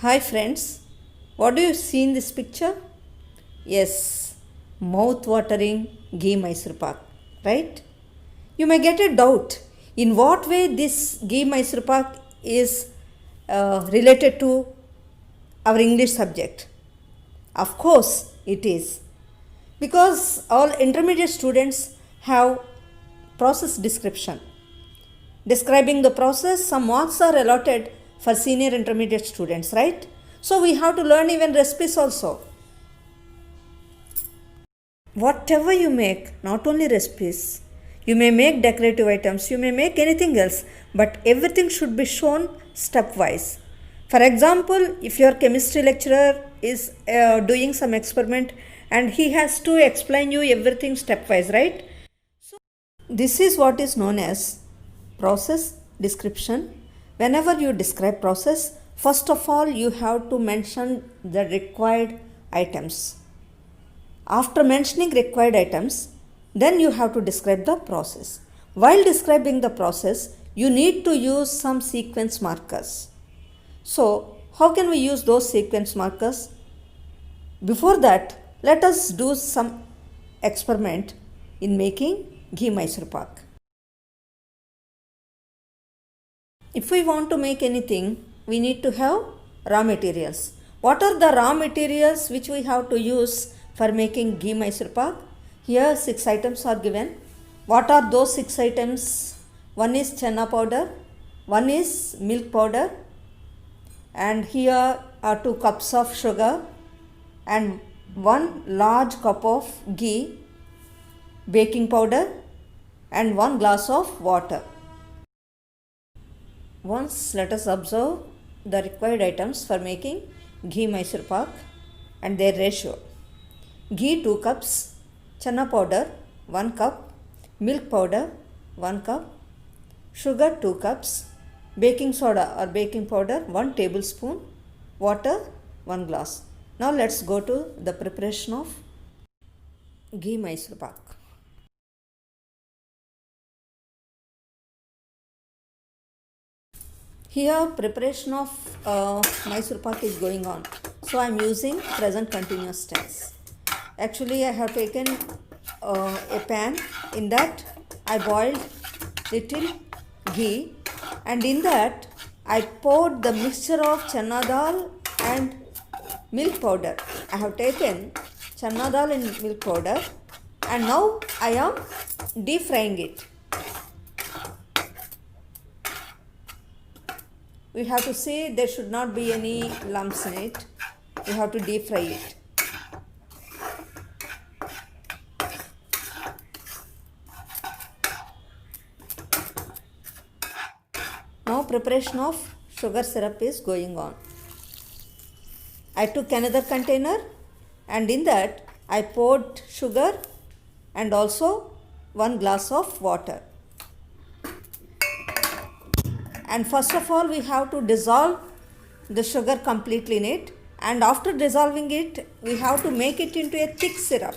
Hi friends, what do you see in this picture? Yes, mouth-watering ghee Mysore pak, right? You may get a doubt in what way this ghee Mysore pak is related to our English subject. Of course, it is because all intermediate students have process description. Describing the process, some marks are allotted for senior intermediate students, right? So we have to learn even recipes also. Whatever you make, not only recipes, you may make decorative items, you may make anything else, but everything should be shown stepwise. For example, if your chemistry lecturer is doing some experiment and he has to explain you everything stepwise, right? This is what is known as process description. Whenever you describe process, first of all you have to mention the required items. After mentioning required items, then you have to describe the process. While describing the process, you need to use some sequence markers. So, how can we use those sequence markers? Before that, let us do some experiment in making ghee Mysore pak. If we want to make anything, we need to have raw materials. What are the raw materials which we have to use for making ghee Mysore pak? Here 6 items are given. What are those 6 items? One is channa powder, one is milk powder, and here are 2 cups of sugar and 1 large cup of ghee, baking powder and 1 glass of water. Once let us observe the required items for making ghee Mysore pak and their ratio. Ghee 2 cups, channa powder 1 cup, milk powder 1 cup, sugar 2 cups, baking soda or baking powder 1 tablespoon, water 1 glass. Now let's go to the preparation of ghee Mysore pak. Here preparation of Mysore pak is going on. So I am using present continuous tense. Actually I have taken a pan. In that I boiled little ghee and in that I poured the mixture of channa dal and milk powder. I have taken channa dal and milk powder and now I am deep frying it. We have to see there should not be any lumps in it. We have to deep fry it. Now preparation of sugar syrup is going on. I took another container and in that I poured sugar and also 1 glass of water. And first of all we have to dissolve the sugar completely in it, and after dissolving it we have to make it into a thick syrup.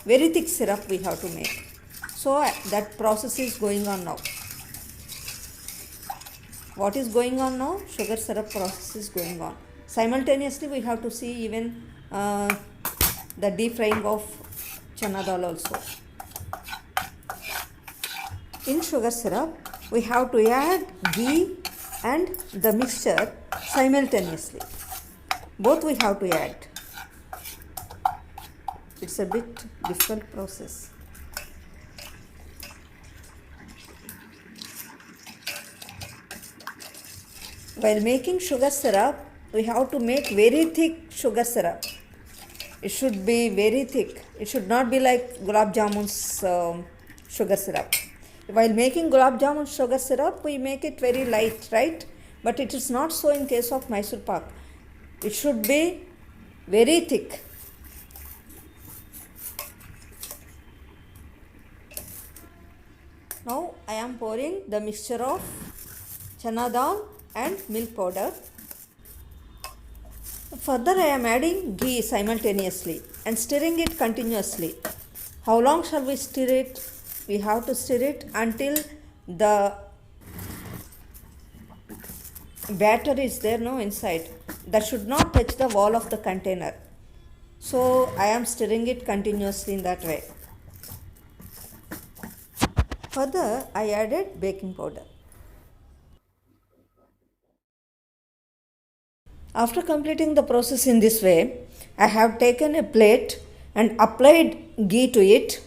Very thick syrup we have to make. So that process is going on now. What is going on now? Sugar syrup process is going on. Simultaneously we have to see even the deep frying of chana dal also. In sugar syrup we have to add ghee and the mixture simultaneously. Both we have to add. It's a bit difficult process. While making sugar syrup, we have to make very thick sugar syrup. It should be very thick. It should not be like gulab jamun's sugar syrup. While making gulab jamun sugar syrup, we make it very light, right? But it is not so in case of Mysore pak. It should be very thick. Now I am pouring the mixture of chana dal and milk powder. Further I am adding ghee simultaneously and stirring it continuously. How long shall we stir it? We have to stir it until the batter is there, no, inside. that should not touch the wall of the container. So I am stirring it continuously in that way. Further, I added baking powder. After completing the process in this way, I have taken a plate and applied ghee to it,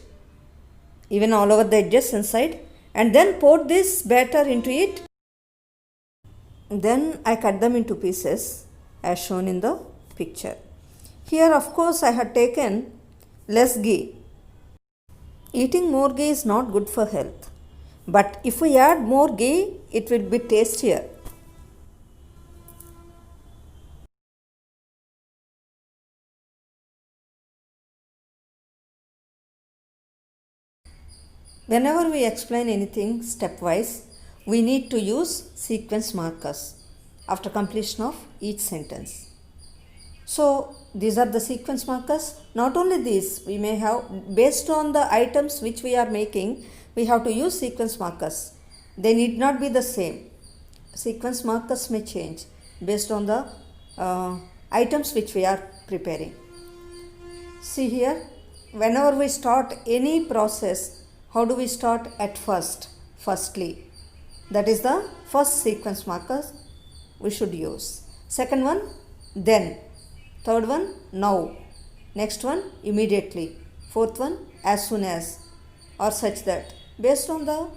even all over the edges inside, and then poured this batter into it. Then I cut them into pieces as shown in the picture. Here, of course, I had taken less ghee. Eating more ghee is not good for health, but if we add more ghee, it will be tastier. Whenever we explain anything stepwise, we need to use sequence markers after completion of each sentence. So these are the sequence markers. Not only these, we may have, based on the items which we are making, we have to use sequence markers. They need not be the same. Sequence markers may change based on the items which we are preparing. See here, whenever we start any process, how do we start? At first, firstly. That is the first sequence markers we should use. Second one, then. Third one, now. Next one, immediately. Fourth one, as soon as, or such that. Based on the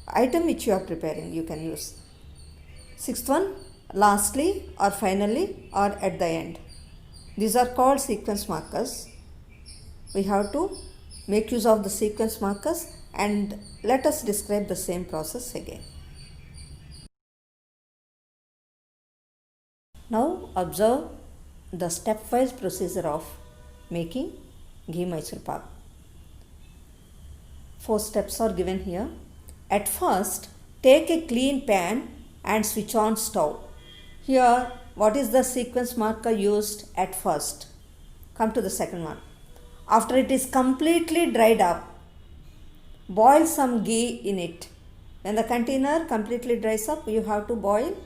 item which you are preparing, you can use. Sixth one, lastly or finally or at the end. These are called sequence markers. We have to make use of the sequence markers, and let us describe the same process again. Now observe the stepwise procedure of making ghee Mysore pak. 4 steps are given here. At first, take a clean pan and switch on stove. Here, what is the sequence marker used at first? Come to the second one. After it is completely dried up, boil some ghee in it. When the container completely dries up, you have to boil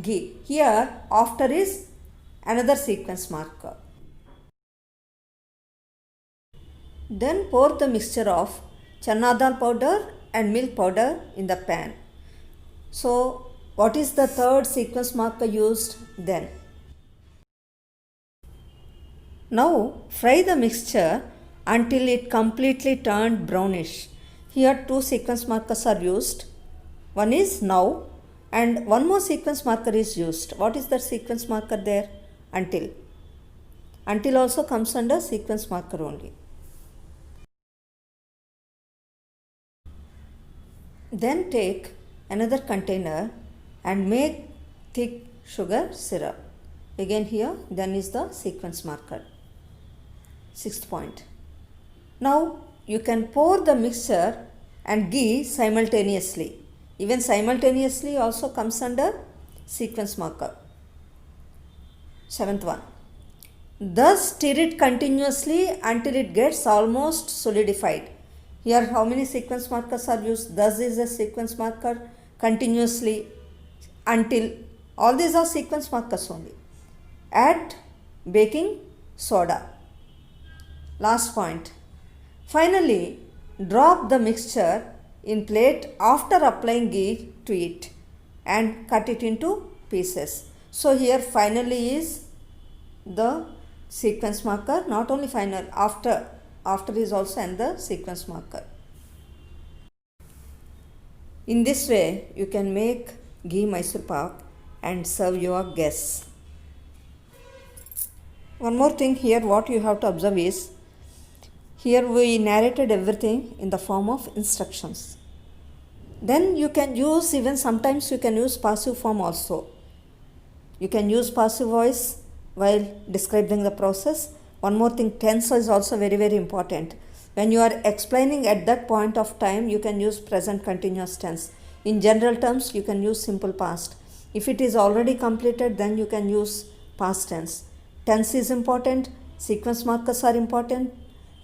ghee. Here, after is another sequence marker. Then pour the mixture of chana dal powder and milk powder in the pan. So, what is the third sequence marker used then? Now, fry the mixture until it completely turned brownish. Here, 2 sequence markers are used. One is now, and one more sequence marker is used. What is that sequence marker there? Until. Until also comes under sequence marker only. Then take another container and make thick sugar syrup. Again here, then is the sequence marker. 6th point. Now you can pour the mixture and ghee simultaneously. Even simultaneously also comes under sequence marker. 7th one. Thus stir it continuously until it gets almost solidified. Here how many sequence markers are used? Thus is a sequence marker, continuously, until. All these are sequence markers only. Add baking soda. Last point. Finally, drop the mixture in plate after applying ghee to it and cut it into pieces. So here finally is the sequence marker, not only final, after is also another sequence marker. In this way you can make ghee Mysore pak and serve your guests. One more thing here, what you have to observe is, here we narrated everything in the form of instructions. Then you can use, even sometimes you can use passive form also. You can use passive voice while describing the process. One more thing, tense is also very, very important. When you are explaining at that point of time, you can use present continuous tense. In general terms, you can use simple past. If it is already completed, then you can use past tense. Tense is important, sequence markers are important,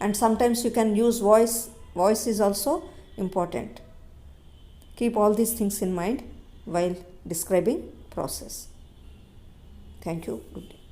and sometimes you can use voice. Voice is also important. Keep all these things in mind while describing process. Thank you. Good day.